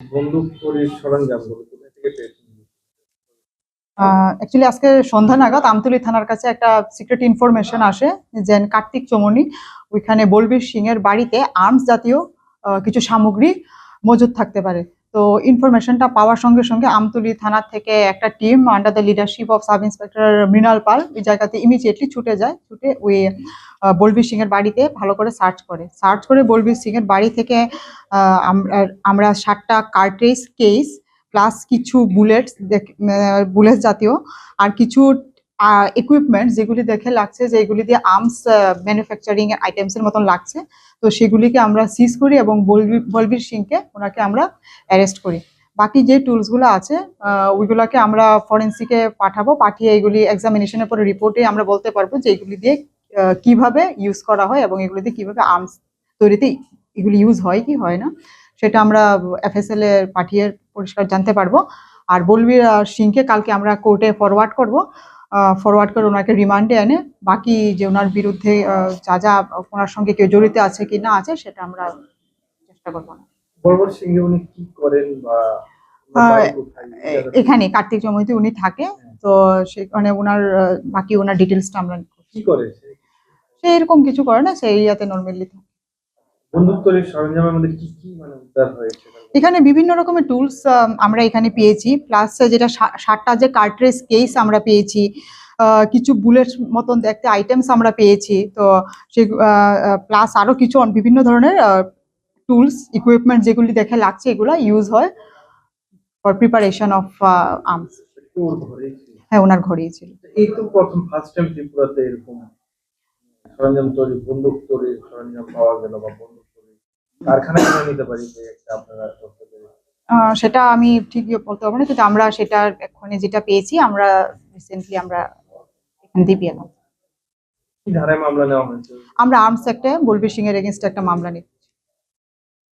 বন্দুক তৈরির সরঞ্জামগুলো কোথা থেকে পেয়েছেন? অ্যাকচুয়ালি আজকে সন্ধ্যা নাগাদ আমতলী থানার কাছে একটা সিক্রেট ইনফরমেশন আসে যে কার্তিক চমনি ওইখানে বলবীর সিং এর বাড়িতে আর্মস জাতীয় কিছু সামগ্রী মজুদ থাকতে পারে। তো ইনফরমেশনটা পাওয়ার সঙ্গে সঙ্গে আমতলী থানা থেকে একটা team under the leadership of sub inspector Mrinal Pal ওই জায়গাতে ইমিডিয়েটলি ছুটে যায়। ছুটে ওই বলবীর সিং এর বাড়িতে ভালো করে সার্চ করে বলবীর সিং এর বাড়ি থেকে আমরা 7টা কার্ট্রিজ কেস প্লাস কিছু বুলেটস জাতীয় আর কিছু ইকুইপমেন্ট যেগুলি দেখে লাগছে যে এগুলি দিয়ে আর্মস ম্যানুফ্যাকচারিং আইটেমস এর মতন লাগছে। তো সেগুলিকে আমরা সিজ করি এবং বলবীর সিংকে ওনাকে আমরা অ্যারেস্ট করি। বাকি যে টুলসগুলো আছে ওইগুলোকে আমরা ফরেন্সিকে পাঠাবো, পাঠিয়ে এগুলি এক্সামিনেশনের পরে রিপোর্টে আমরা বলতে পারবো যে এগুলি দিয়ে কিভাবে ইউজ করা হয় এবং এগুলি দিয়ে কিভাবে আর্মস তৈরিতে এগুলি ইউজ হয় কি হয় না সেটা আমরা এফএসএল এ পাঠিয়ে পরিষ্কার জানতে পারবো। আর বলবীর সিংকে কালকে আমরা কোর্টে ফরওয়ার্ড করে ওনাকে রিমান্ডে এনে বাকি যে ওনার বিরুদ্ধে যা যা ওনার সঙ্গে কেউ জড়িত আছে কি না আছে সেটা আমরা চেষ্টা করবো। বলবীর সিং উনি কি করেন বা এখানে কার্তিক জমইতে উনি থাকে। তো সেখানে ওনার বাকি ওনার ডিটেলসটা আমরা কি করে সে এরকম কিছু করে না, সে এরিয়াতে নর্মালি থাকে। বন্দুক তৈরির সরঞ্জামের মধ্যে কি কি মানে উদ্ধার হয়েছে? এখানে বিভিন্ন রকমের টুলস আমরা এখানে পেয়েছি, প্লাস যেটা 7টা যে কার্ট্রিজ কেস আমরা পেয়েছি, কিছু বুলেট মতন দেখতে আইটেমস আমরা পেয়েছি। তো সে প্লাস আরো কিছু বিভিন্ন ধরনের টুলস ইকুইপমেন্ট যেগুলি দেখে লাগছে এগুলা ইউজ হয় ফর প্রিপারেশন অফ আর্মস। হ্যাঁ, ওনার ঘরেই ছিল। এই তো প্রথম ফার্স্ট টাইম ত্রিপুরাতে এরকম সরঞ্জাম তৈরি বন্দুক তৈরির সরঞ্জাম পাওয়া গেল বা বন্দুক তৈরি কারখানা কিনে নিতে পারি যে একটা আপনারা করতে পারি। সেটা আমি ঠিক বলতে পারবো না, কিন্তু আমরা সেটা এক্ষুনি যেটা পেয়েছি আমরা রিসেন্টলি আমরা এখান দিয়ে পেলাম। কি ধারায় মামলা নেওয়া হয়েছে? আমরা আর্মস একটা বলবীর সিং এর এগেইনস্ট একটা মামলা নিই।